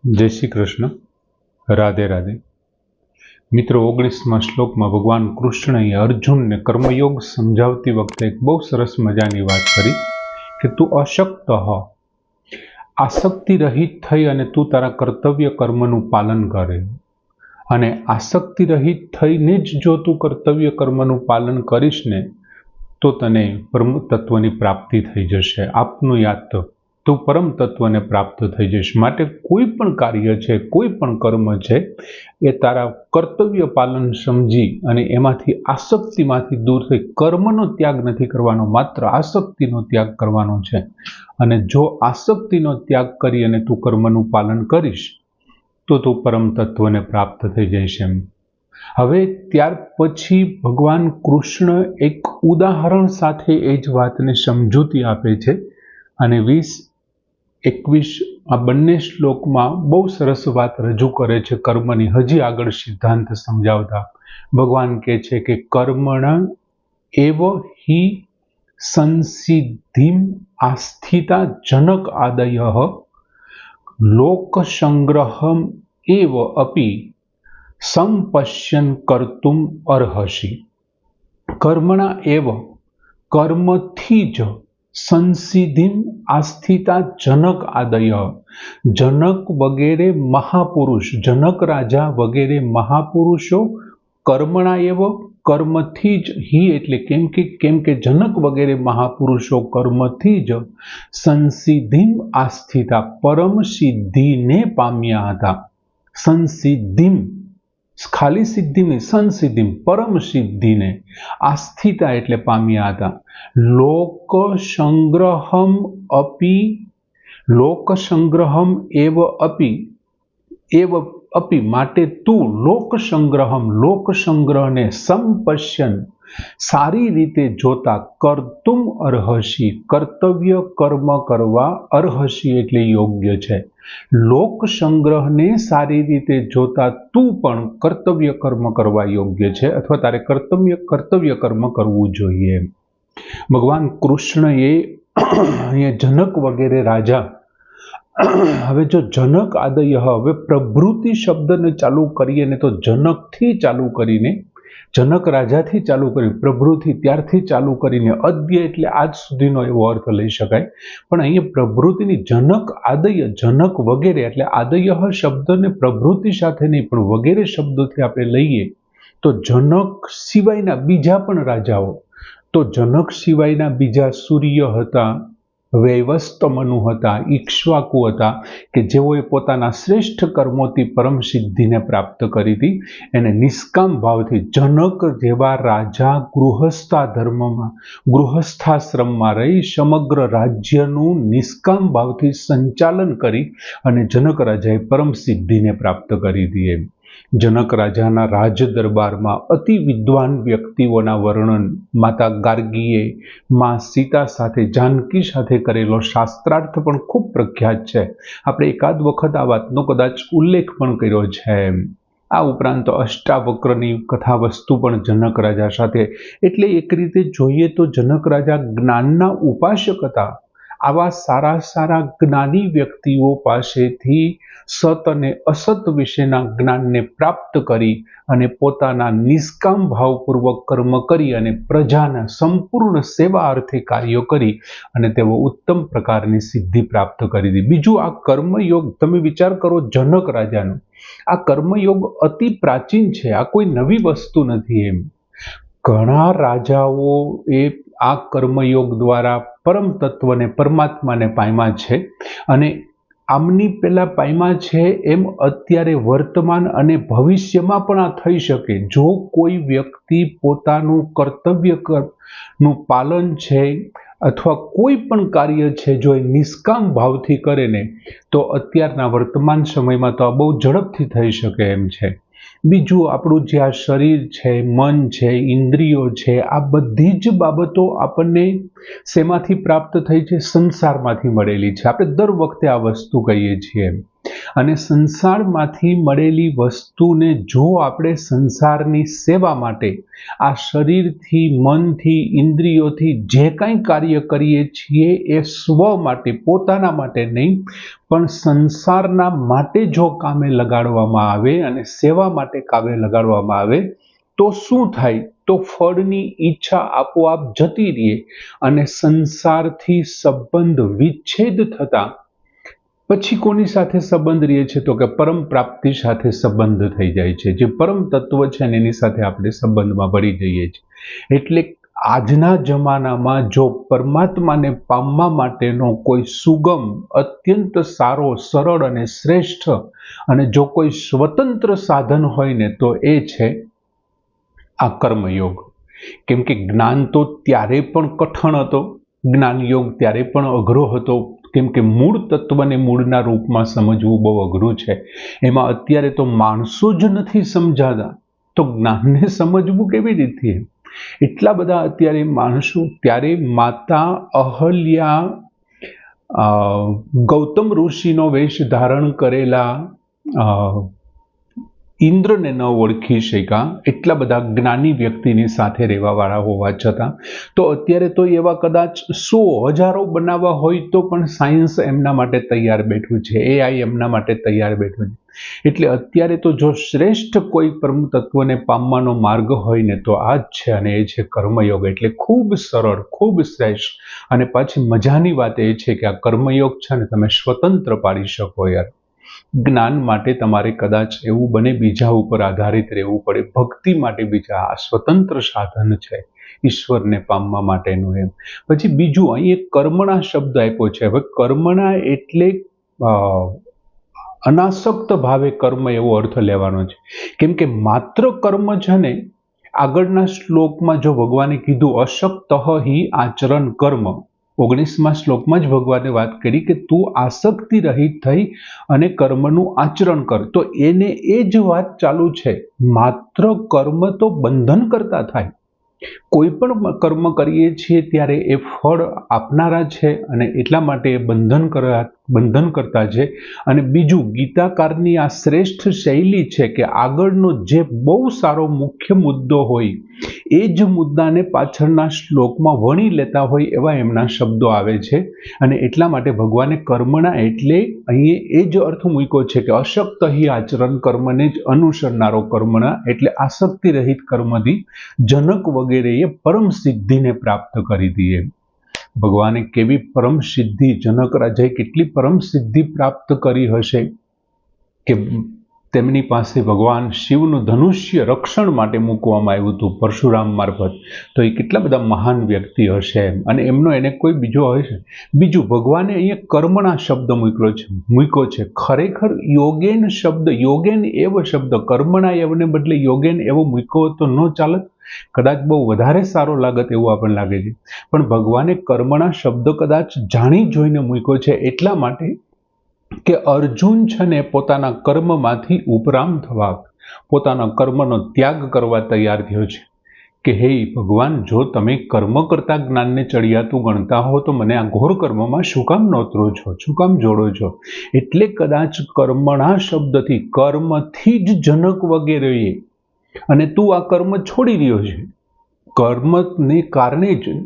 जय श्री कृष्ण। राधे राधे। मित्रों, 19માં શ્લોકમાં ભગવાન કૃષ્ણએ અર્જુનને કર્મયોગ સમજાવતી વખતે એક બહુ સરસ મજાની વાત કરી કે તું અશક્ત હ, આસક્તિ રહિત થઈ અને તું તારા કર્તવ્ય કર્મનું પાલન કરે, અને આસક્તિ રહિત થઈને જ જો તું કર્તવ્ય કર્મનું પાલન કરીશ ને તો તને પરમ તત્વની પ્રાપ્તિ થઈ જશે। આપનું યાદ તો તું પરમ તત્વને પ્રાપ્ત થઈ જઈશ। માટે કોઈ પણ કાર્ય છે, કોઈ પણ કર્મ છે એ તારા કર્તવ્ય પાલન સમજી અને એમાંથી આસક્તિમાંથી દૂર થઈ કર્મનો ત્યાગ નથી કરવાનો, માત્ર આસક્તિનો ત્યાગ કરવાનો છે। અને જો આસક્તિનો ત્યાગ કરી અને તું કર્મનું પાલન કરીશ તો તું પરમ તત્વને પ્રાપ્ત થઈ જઈશ એમ। હવે ત્યાર પછી ભગવાન કૃષ્ણ એક ઉદાહરણ સાથે એ જ વાતને સમજૂતી આપે છે અને 20-21 આ બંને શ્લોકમાં બહુ સરસ વાત રજૂ કરે છે કર્મની। હજી આગળ સિદ્ધાંત સમજાવતા ભગવાન કહે છે કે કર્મણ એવ હિ સંસિદ્ધિમ આસ્થિતા જનક આદયઃ લોક સંગ્રહમ એવ અપી સંપશ્યન કર્તુમ અર્હસી। કર્મણા એવ કર્મથી જ સંસિદ્ધિમ આસ્થિતા જનક આદય, જનક વગેરે મહાપુરુષ, જનક રાજા વગેરે મહાપુરુષો કર્મણા એવ કર્મથી જ, હિ એટલે કેમ કે જનક વગેરે મહાપુરુષો કર્મથી જ સંસિદ્ધિમ આસ્થિતા પરમ સિદ્ધિને પામ્યા હતા। સંસિદ્ધિમ ખાલી સિદ્ધિ નહીં, સંસિદ્ધિમ પરમ સિદ્ધિને, આસ્થિતા એટલે પામ્યા હતા। લોક સંગ્રહમ અપી, લોક સંગ્રહમ એવ અપી માટે તું લોક સંગ્રહમ, લોક સંગ્રહને સંપશ્યન સારી રીતે જોતા કર્તુમ અર્હસી, કર્તવ્ય કર્મ કરવા અર્હસી એટલે યોગ્ય છે। લોક સંગ્રહને સારી રીતે જોતા તું પણ કર્તવ્ય કર્મ કરવા યોગ્ય છે અથવા તારે કર્તવ્ય કર્મ કરવું જોઈએ। ભગવાન કૃષ્ણએ અહીંયા જનક વગેરે રાજા, હવે જો જનક આદય, હવે પ્રભૃતિ શબ્દને ચાલુ કરીએ ને તો જનકથી ચાલુ કરીને, જનક રાજાથી ચાલુ કરી, પ્રભૃતિ ત્યારથી ચાલુ કરીને અદ્ય એટલે આજ સુધીનો એવો અર્થ લઈ શકાય। પણ અહીંયા પ્રભૃતિની જનક આદય, જનક વગેરે એટલે આદય શબ્દને પ્રભૃતિ સાથે નહીં પણ વગેરે શબ્દોથી આપણે લઈએ તો જનક સિવાયના બીજા પણ રાજાઓ, તો જનક સિવાયના બીજા સૂર્ય હતા, વૈવસ્તમનુ હતા, ઈક્ષ્વાકુ હતા કે જેઓએ પોતાના શ્રેષ્ઠ કર્મોથી પરમ સિદ્ધિને પ્રાપ્ત કરી હતી, એને નિષ્કામ ભાવથી, જનક જેવા રાજા ગૃહસ્થા ધર્મમાં, ગૃહસ્થાશ્રમમાં રહી સમગ્ર રાજ્યનું નિષ્કામ ભાવથી સંચાલન કરી અને જનક રાજાએ પરમ સિદ્ધિને પ્રાપ્ત કરી હતી એમ। જનક રાજાના રાજ દરબારમાં અતિ વિદ્વાન વ્યક્તિઓના વર્ણન માતા ગાર્ગીએ માં સીતા સાથે, જાનકી સાથે કરેલો શાસ્ત્રાર્થ પણ ખૂબ પ્રખ્યાત છે। આપણે એકાદ વખત આ વાતનો કદાચ ઉલ્લેખ પણ કર્યો છે। આ ઉપરાંત અષ્ટાવક્રની કથા વસ્તુ પણ જનક રાજા સાથે, એટલે એક રીતે જોઈએ તો જનક રાજા જ્ઞાનના ઉપાસક હતા। આવા સારા સારા જ્ઞાની વ્યક્તિઓ પાસેથી સત અને અસત વિશેના જ્ઞાનને પ્રાપ્ત કરી અને પોતાના નિષ્કામ ભાવપૂર્વક કર્મ કરી અને પ્રજાના સંપૂર્ણ સેવા અર્થે કાર્યો કરી અને તેઓ ઉત્તમ પ્રકારની સિદ્ધિ પ્રાપ્ત કરી હતી। બીજું, આ કર્મયોગ તમે વિચાર કરો, જનક રાજાનો આ કર્મયોગ અતિ પ્રાચીન છે, આ કોઈ નવી વસ્તુ નથી એમ। ઘણા રાજાઓએ આ કર્મયોગ દ્વારા પરમ તત્વને, પરમાત્માને પામ્યા છે અને આમની પહેલા પામ્યા છે એમ અત્યારે વર્તમાન અને ભવિષ્યમાં પણ આ થઈ શકે। જો કોઈ વ્યક્તિ પોતાનું કર્તવ્યનું પાલન છે અથવા કોઈ પણ કાર્ય છે જો એ નિષ્કામ ભાવથી કરે ને તો અત્યારના વર્તમાન સમયમાં તો આ બહુ ઝડપથી થઈ શકે એમ છે। બીજું, આપણું જે આ શરીર છે, મન છે, ઇન્દ્રિયો છે, આ બધી જ બાબતો આપણને શેમાંથી પ્રાપ્ત થઈ છે? સંસારમાંથી મળેલી છે। આપણે દર વખતે આ વસ્તુ કહીએ છીએ અને સંસારમાંથી મળેલી વસ્તુને જો આપણે સંસારની સેવા માટે આ શરીરથી, મનથી, ઇન્દ્રિયોથી જે કંઈ કાર્ય કરીએ છીએ એ સ્વ માટે, પોતાના માટે નહીં, પણ સંસારના માટે જો કામે લગાડવામાં આવે અને સેવા માટે કામે લગાડવામાં આવે તો શું થાય? તો ફળની ઈચ્છા આપોઆપ જતી રહે અને સંસારથી સંબંધ વિચ્છેદ થતા પછી કોની સાથે સંબંધ રહે છે? તો કે પરમ પ્રાપ્તિ સાથે સંબંધ થઈ જાય છે. જે પરમ તત્વ છે એની સાથે આપણે સંબંધમાં ભળી જઈએ છીએ. એટલે આજના જમાનામાં જો પરમાત્માને પામવા માટેનો કોઈ સુગમ, અત્યંત સારો, સરળ અને શ્રેષ્ઠ અને જો કોઈ સ્વતંત્ર સાધન હોય ને તો એ છે આ કર્મયોગ. કેમ કે જ્ઞાન તો ત્યારે પણ કઠણ હતો, જ્ઞાન યોગ ત્યારે પણ અઘરો હતો, કેમ કે મૂળ તત્વને મૂળના રૂપમાં સમજવું બહુ અઘરું છે. એમાં અત્યારે તો માણસો જ નથી સમજાતા, તો જ્ઞાનને સમજવું કેવી રીતે? એટલા બધા અત્યારે માણસો. ત્યારે માતા અહલ્યા ગૌતમ ઋષિનો વેશ ધારણ કરેલા ઇન્દ્રને ન ઓળખી શક્યા, એટલા બધા જ્ઞાની વ્યક્તિની સાથે રહેવાવાળા હોવા છતાં. તો અત્યારે તો એવા કદાચ 100,000 બનાવવા હોય તો પણ સાયન્સ એમના માટે તૈયાર બેઠું છે, AI એમના માટે તૈયાર બેઠું છે. એટલે અત્યારે તો જો શ્રેષ્ઠ કોઈ પરમ તત્વને પામવાનો માર્ગ હોય ને તો આ જ છે, અને એ છે કર્મયોગ. એટલે ખૂબ સરળ, ખૂબ શ્રેષ્ઠ. અને પાછી મજાની વાત એ છે કે આ કર્મયોગ છે ને તમે સ્વતંત્ર પાડી શકો યાર. જ્ઞાન માટે તમારે કદાચ એવું બને બીજા ઉપર આધારિત રહેવું પડે, ભક્તિ માટે બીજા. આ સ્વતંત્ર સાધન છે ઈશ્વરને પામવા માટેનું. એમ પછી બીજું અહીં એક કર્મણા શબ્દ આપ્યો છે. હવે કર્મણા એટલે અનાસક્ત ભાવે કર્મ એવો અર્થ લેવાનો છે. કેમ કે માત્ર કર્મ છે ને, આગળના શ્લોકમાં જો ભગવાને કીધું અશક્ત હિ આચરણ કર્મ, 19મા શ્લોકમાં જ ભગવાને વાત કરી કે તું આસક્તિ રહિત થઈ અને કર્મનું આચરણ કર. તો એને એ જ વાત ચાલુ છે. માત્ર કર્મ તો બંધન કરતા થાય. કોઈ પણ કર્મ કરીએ છીએ ત્યારે એ ફળ આપનારા છે અને એટલા માટે એ બંધન કરતા છે. અને બીજું, ગીતાકારની આ શ્રેષ્ઠ શૈલી છે કે આગળનો જે બહુ સારો મુખ્ય મુદ્દો હોય એ જ મુદ્દાને પાછળના શ્લોકમાં વણી લેતા હોય એવા એમના શબ્દો આવે છે. અને એટલા માટે ભગવાને કર્મણા એટલે અહીં એ જ અર્થ મૂક્યો છે કે અશક્ત હિ આચરણ કર્મને જ અનુસરનારો કર્મણા, એટલે આસક્તિ રહિત કર્મથી જનક વગેરેએ પરમ સિદ્ધિને પ્રાપ્ત કરી દીએ. ભગવાને કેવી પરમ સિદ્ધિ, જનક રાજાએ કેટલી પરમ સિદ્ધિ પ્રાપ્ત કરી હશે કે તેમની પાસે ભગવાન શિવનું ધનુષ્ય રક્ષણ માટે મૂકવામાં આવ્યું હતું પરશુરામ મારફત. તો એ કેટલા બધા મહાન વ્યક્તિ હશે અને એમનો એને કોઈ બીજો હશે. બીજું, ભગવાને અહીંયા કર્મણા શબ્દ મૂક્યો છે. ખરેખર યોગેન શબ્દ, યોગેન એવો શબ્દ, કર્મણા એવને બદલે યોગેન એવો મૂક્યો તો ન ચાલત, કદાચ બહુ વધારે સારો લાગત એવું આપણને લાગે છે. પણ ભગવાને કર્મણા શબ્દ કદાચ જાણી જોઈને મૂક્યો છે એટલા માટે કે અર્જુન છે ને પોતાના કર્મમાંથી ઉપરામ થવા, પોતાના કર્મનો ત્યાગ કરવા તૈયાર થયો છે કે હે ભગવાન, જો તમે કર્મ કરતા જ્ઞાનને ચડિયાતું ગણતા હો તો મને આ ઘોર કર્મમાં શું કામ નોતરો છો, શું કામ જોડો છો? એટલે કદાચ કર્મણા શબ્દથી, કર્મથી જ જનક વગેરેએ, અને તું આ કર્મ છોડી રહ્યો છે. કર્મને કારણે જ,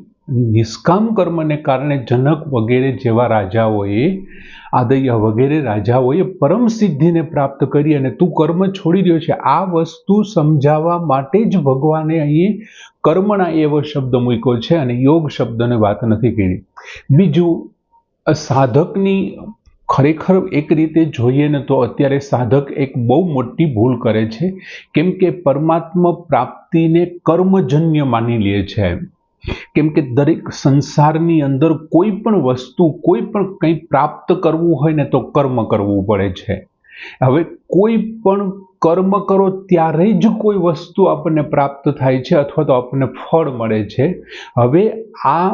નિષ્કામ કર્મને કારણે જનક વગેરે જેવા રાજાઓએ, આદય વગેરે રાજાઓએ પરમ સિદ્ધિને પ્રાપ્ત કરી અને તું કર્મ છોડી રહ્યો છે. આ વસ્તુ સમજાવવા માટે જ ભગવાને અહીં કર્મણા એવો શબ્દ મૂક્યો છે અને યોગ શબ્દને વાત નથી કરી. બીજું, સાધકની ખરેખર એક રીતે જોઈએ ને તો અત્યારે સાધક એક બહુ મોટી ભૂલ કરે છે. કેમ કે પરમાત્મા પ્રાપ્તિને કર્મજન્ય માની લે છે. કેમ કે દરેક સંસારની અંદર કોઈ પણ વસ્તુ, કોઈ પણ કંઈ પ્રાપ્ત કરવું હોય ને તો કર્મ કરવું પડે છે. હવે કોઈ પણ કર્મ કરો ત્યારે જ કોઈ વસ્તુ આપણને પ્રાપ્ત થાય છે અથવા તો આપણને ફળ મળે છે. હવે આ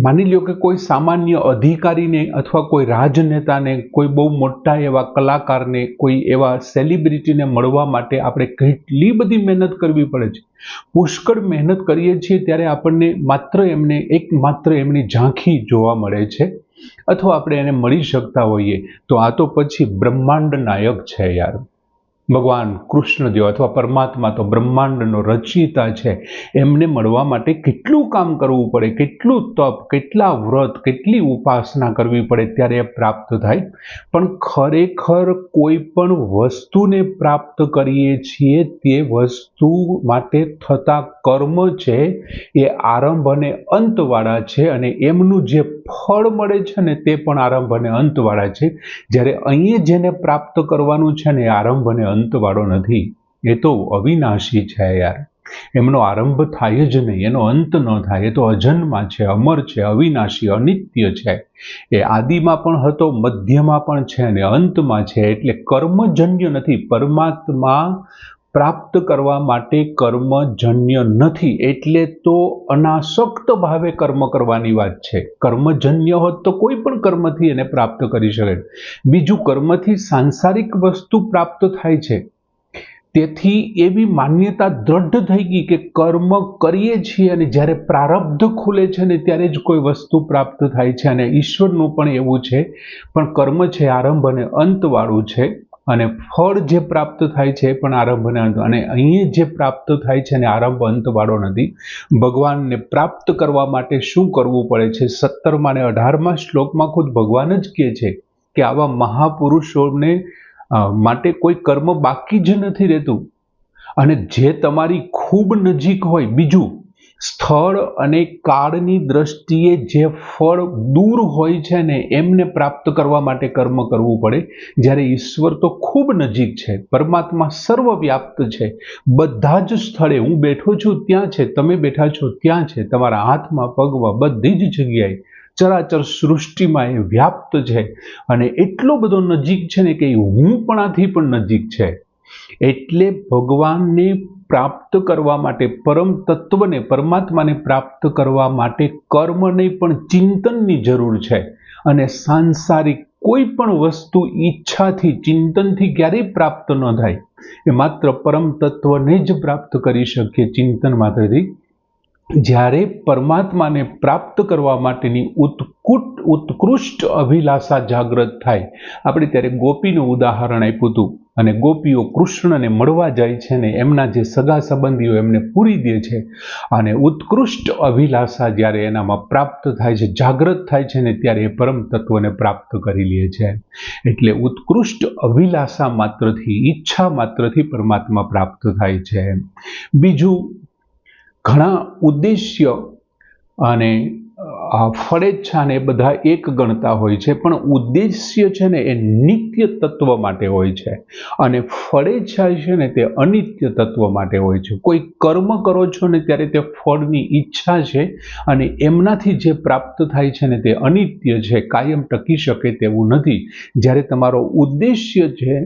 માની લો કે કોઈ સામાન્ય અધિકારીને અથવા કોઈ રાજનેતાને, કોઈ બહુ મોટા એવા કલાકારને, કોઈ એવા સેલિબ્રિટીને મળવા માટે આપણે કેટલી બધી મહેનત કરવી પડે છે. પુષ્કળ મહેનત કરીએ છીએ ત્યારે આપણને એકમાત્ર એમની ઝાંખી જોવા મળે છે. અથવા આપણે એને મળી શકતા હોઈએ તો આ તો પછી બ્રહ્માંડ નાયક છે યાર. ભગવાન કૃષ્ણદેવ અથવા પરમાત્મા તો બ્રહ્માંડનો રચયિતા છે. એમને મળવા માટે કેટલું કામ કરવું પડે, કેટલું તપ, કેટલા વ્રત, કેટલી ઉપાસના કરવી પડે ત્યારે એ પ્રાપ્ત થાય. પણ ખરેખર કોઈ પણ વસ્તુને પ્રાપ્ત કરીએ છીએ તે વસ્તુ માટે થતા કર્મ છે એ આરંભ અને અંતવાળા છે, અને એમનું જે ફળ મળે છે ને તે પણ આરંભ અને અંતવાળા છે. જ્યારે અહીંયા જેને પ્રાપ્ત કરવાનું છે ને એ આરંભ અને અંતવાળો નથી, એ તો અવિનાશી છે યાર. એમનો આરંભ થાય જ નહીં, એનો અંત ન થાય. એ તો અજન્મા છે, અમર છે, અવિનાશી, અનિત્ય છે. એ આદિમાં પણ હતો, મધ્યમાં પણ છે અને અંતમાં છે. એટલે કર્મજન્ય નથી. પરમાત્મા પ્રાપ્ત કરવા માટે કર્મજન્ય નથી, એટલે તો અનાસક્ત ભાવે કર્મ કરવાની વાત છે. કર્મજન્ય હોત તો કોઈ પણ કર્મથી એને પ્રાપ્ત કરી શકે. બીજું, કર્મથી સાંસારિક વસ્તુ પ્રાપ્ત થાય છે, તેથી એવી માન્યતા દ્રઢ થઈ ગઈ કે કર્મ કરીએ છીએ અને જ્યારે પ્રારબ્ધ ખુલે છે ને ત્યારે જ કોઈ વસ્તુ પ્રાપ્ત થાય છે. અને ઈશ્વરનું પણ એવું છે, પણ કર્મ છે આરંભ અને અંતવાળું છે, અને ફળ જે પ્રાપ્ત થાય છે એ પણ આરંભ અને અંત. અને અહીંયા જે પ્રાપ્ત થાય છે ને આરંભ અંતવાળો નથી. ભગવાનને પ્રાપ્ત કરવા માટે શું કરવું પડે છે? 17મા અને 18મા શ્લોકમાં ખુદ ભગવાન જ કહે છે કે આવા મહાપુરુષોને માટે કોઈ કર્મ બાકી જ નથી રહેતું. અને જે તમારી ખૂબ નજીક હોય, બીજું સ્થળ અને કાળની દ્રષ્ટિએ જે ફળ દૂર હોય છે ને એમને પ્રાપ્ત કરવા માટે કર્મ કરવું પડે. જ્યારે ઈશ્વર તો ખૂબ નજીક છે, પરમાત્મા સર્વવ્યાપ્ત છે, બધા જ સ્થળે. હું બેઠો છું ત્યાં છે, તમે બેઠા છો ત્યાં છે, તમારા હાથમાં, પગમાં, બધી જ જગ્યાએ ચરાચર સૃષ્ટિમાં એ વ્યાપ્ત છે. અને એટલો બધો નજીક છે ને કે હું પણ આથી પણ નજીક છે. એટલે ભગવાનને પ્રાપ્ત કરવા માટે, પરમ તત્વને, પરમાત્માને પ્રાપ્ત કરવા માટે કર્મ નહીં પણ ચિંતનની જરૂર છે. અને સાંસારિક કોઈ પણ વસ્તુ ઈચ્છાથી, ચિંતનથી ક્યારેય પ્રાપ્ત ન થાય. એ માત્ર પરમ તત્વને જ પ્રાપ્ત કરી શકીએ ચિંતન માત્રથી. જ્યારે પરમાત્માને પ્રાપ્ત કરવા માટેની ઉત્કૃષ્ટ અભિલાષા જાગૃત થાય. આપણે ત્યારે ગોપીનું ઉદાહરણ આપ્યું હતું, અને ગોપીઓ કૃષ્ણને મળવા જાય છે ને એમના જે સગા સંબંધીઓ એમને પૂરી દે છે. અને ઉત્કૃષ્ટ અભિલાષા જ્યારે એનામાં પ્રાપ્ત થાય છે, જાગૃત થાય છે ને ત્યારે એ પરમ તત્વને પ્રાપ્ત કરી લે છે. એટલે ઉત્કૃષ્ટ અભિલાષા માત્રથી, ઈચ્છા માત્રથી પરમાત્મા પ્રાપ્ત થાય છે. બીજું, ઘણા ઉદ્દેશ્ય અને ફળેચ્છા ને બધા એક ગણતા હોય છે, પણ ઉદ્દેશ્ય છે ને એ નિત્ય તત્વ માટે હોય છે, અને ફળેચ્છા છે ને તે અનિત્ય તત્વ માટે હોય છે. કોઈ કર્મ કરો છો ને ત્યારે તે ફળની ઈચ્છા છે, અને એમનાથી જે પ્રાપ્ત થાય છે ને તે અનિત્ય છે, કાયમ ટકી શકે તેવું નથી. જ્યારે તમારો ઉદ્દેશ્ય છે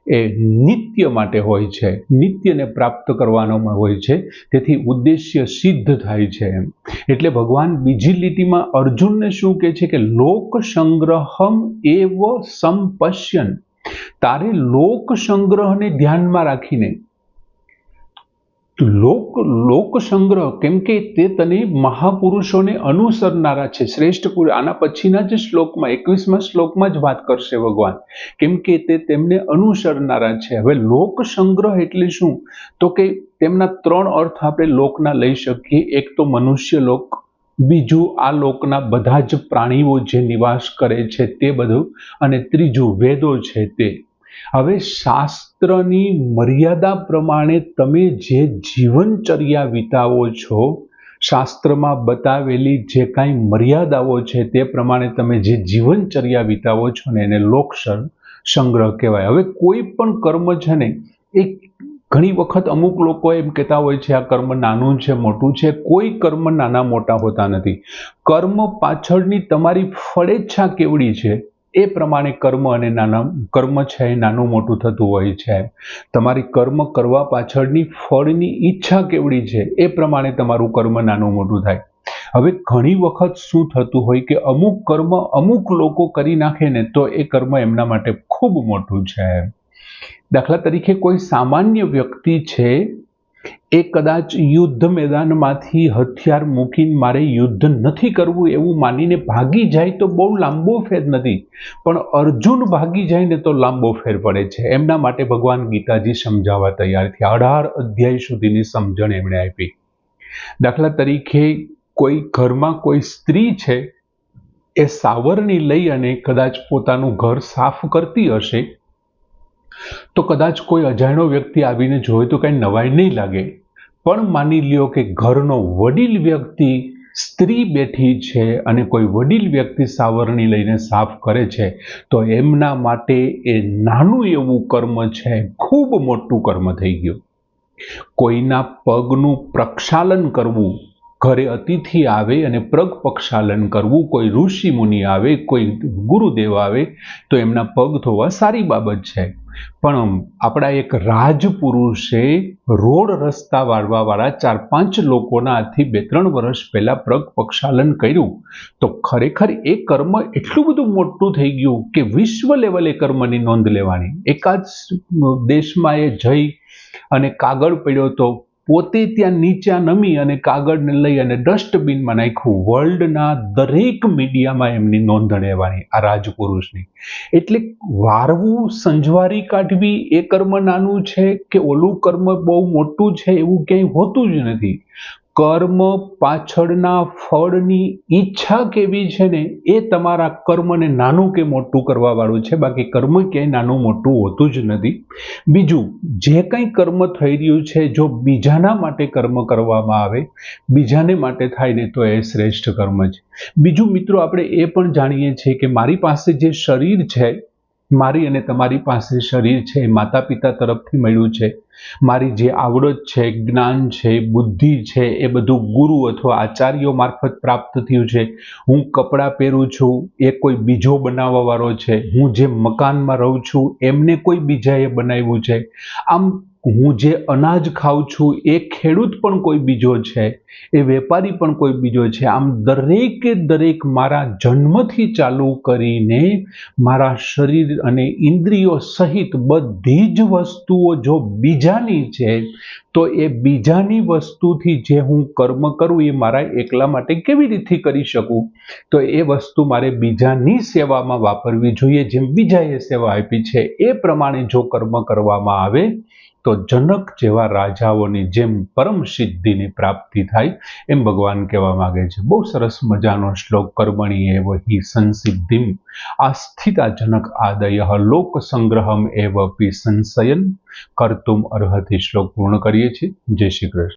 એ નિત્ય માટે હોય છે, નિત્યને પ્રાપ્ત કરવાનો હોય છે, તેથી ઉદ્દેશ્ય સિદ્ધ થાય છે. એટલે ભગવાન બીજી લીટીમાં અર્જુનને શું કહે છે કે લોક સંગ્રહમ એવ સંપશ્યન. તારે લોક સંગ્રહને ધ્યાનમાં રાખીને, લોક સંગ્રહ, કેમ કે તે તને મહાપુરુષોને અનુસરનારા છે, શ્રેષ્ઠ પુરુષ. આના પછીના જ શ્લોકમાં, 21મા શ્લોકમાં જ વાત કરશે ભગવાન, કેમ કે તે તેમને અનુસરનારા છે. હવે લોક સંગ્રહ એટલે શું? તો કે તેમના 3 અર્થ આપણે લોકના લઈ શકીએ. એક તો મનુષ્ય લોક, બીજું આ લોકના બધા જ પ્રાણીઓ જે નિવાસ કરે છે તે બધું, અને ત્રીજું વેદો છે તે. હવે શાસ્ત્રની મર્યાદા પ્રમાણે તમે જે જીવનચર્યા વિતાવો છો, શાસ્ત્રમાં બતાવેલી જે કાંઈ મર્યાદાઓ છે તે પ્રમાણે તમે જે જીવનચર્યા વિતાવો છો ને એને લોક સંગ્રહ કહેવાય. હવે કોઈ પણ કર્મ છે ને એ ઘણી વખત અમુક લોકો એમ કહેતા હોય છે આ કર્મ નાનું છે, મોટું છે. કોઈ કર્મ નાના મોટા હોતા નથી. કર્મ પાછળની તમારી ફળેચ્છા કેવડી છે એ પ્રમાણે કર્મ છે એ નાનું મોટું થતું હોય છે. તમારી કર્મ કરવા પાછળની ફળની ઈચ્છા કેવડી છે એ પ્રમાણે તમારું કર્મ નાનું મોટું થાય. હવે ઘણી વખત શું થતું હોય કે અમુક કર્મ અમુક લોકો કરી નાખે ને તો એ કર્મ એમના માટે ખૂબ મોટું છે. દાખલા તરીકે કોઈ સામાન્ય વ્યક્તિ છે એ કદાચ યુદ્ધ મેદાનમાંથી હથિયાર મૂકીને મારે યુદ્ધ નથી કરવું એવું માનીને ભાગી જાય તો બહુ લાંબો ફેર નથી, પણ અર્જુન ભાગી જાય ને તો લાંબો ફેર પડે છે. એમના માટે ભગવાન ગીતાજી સમજાવવા તૈયાર થયા. 18 અધ્યાય સુધીની સમજણ એમણે આપી. દાખલા તરીકે કોઈ ઘરમાં કોઈ સ્ત્રી છે, એ સાવરણી લઈ અને કદાચ પોતાનું ઘર સાફ કરતી હશે, તો કદાચ કોઈ અજાણ્યો વ્યક્તિ આવીને જોવે તો કઈ નવાઈ નહીં લાગે. પણ માની લ્યો કે ઘરનો વડીલ વ્યક્તિ, સ્ત્રી બેઠી છે અને કોઈ વડીલ વ્યક્તિ સાવરણી લઈને સાફ કરે છે, તો એમના માટે એ નાનું એવું કર્મ છે, ખૂબ મોટું કર્મ થઈ ગયું. કોઈના પગનું પ્રક્ષાલન કરવું, ઘરે અતિથિ આવે અને પગ પ્રક્ષાલન કરવું, કોઈ ઋષિ મુનિ આવે, કોઈ ગુરુદેવ આવે તો એમના પગ ધોવા સારી બાબત છે. પણ આપણા એક રાજપુરુષે રોડ રસ્તા વાળવાવાળા 4-5 લોકોના હાથથી 2-3 વર્ષ પહેલા પગ પ્રક્ષાલન કર્યું, તો ખરેખર એ કર્મ એટલું બધું મોટું થઈ ગયું કે વિશ્વ લેવલે કર્મની નોંધ લેવાની. એકાદ દેશમાં એ જઈ અને કાગળ પડ્યો તો પોતે ત્યાં નીચે નમી અને કાગળને લઈ અને ડસ્ટબિનમાં નાખ્યું. વર્લ્ડના દરેક મીડિયામાં એમની નોંધ લેવાની આ રાજપુરુષની. એટલે વારવું, સંજવારી કાઢવી એ કર્મ નાનું છે કે ઓલું કર્મ બહુ મોટું છે એવું ક્યાંય હોતું જ નથી. કર્મ પાછળના ફળની ઈચ્છા કેવી છે ને એ તમારા કર્મને નાનું કે મોટું કરવા વાળું છે. બાકી કર્મ ક્યાંય નાનું મોટું હોતું જ નથી. બીજું, જે કંઈ કર્મ થઈ રહ્યું છે, જો બીજાના માટે કર્મ કરવામાં આવે, બીજાને માટે થાય ને તો એ શ્રેષ્ઠ કર્મ છે. બીજું મિત્રો, આપણે એ પણ જાણીએ છીએ કે મારી પાસે જે શરીર છે, મારી અને તમારી પાસે શરીર છે, માતા પિતા તરફથી મળ્યું છે. મારી જે આવડત છે, જ્ઞાન છે, બુદ્ધિ છે, એ બધું ગુરુ અથવા આચાર્યો મારફત પ્રાપ્ત થયું છે. હું કપડાં પહેરું છું, એ કોઈ બીજો બનાવવા વાળો છે. હું જે મકાનમાં રહું છું, એમને કોઈ બીજાએ બનાવ્યું છે. આમ હું જે અનાજ ખાઉં છું, એ ખેડૂત પણ કોઈ બીજો છે, એ વેપારી પણ કોઈ બીજો છે. આમ દરેકે દરેક મારા જન્મથી ચાલુ કરીને મારા શરીર અને ઇન્દ્રિયો સહિત બધી જ વસ્તુઓ જો બીજાની છે, તો એ બીજાની વસ્તુથી જે હું કર્મ કરું એ મારા એકલા માટે કેવી રીતે કરી શકું? તો એ વસ્તુ મારે બીજાની સેવામાં વાપરવી જોઈએ. જેમ બીજાએ સેવા આપી છે એ પ્રમાણે જો કર્મ કરવામાં આવે તો જનક જેવા રાજાઓની જેમ પરમ સિદ્ધિની પ્રાપ્તિ થાય, એમ ભગવાન કહેવા માંગે છે. બહુ સરસ મજાનો શ્લોક. કર્મણી એવ હિ સંસિદ્ધિમ આસ્થિતા જનક આદય લોક સંગ્રહમ એવ પી સંશયન કર્તુમ અર્હતિ. શ્લોક પૂર્ણ કરીએ છીએ. જય શ્રી કૃષ્ણ.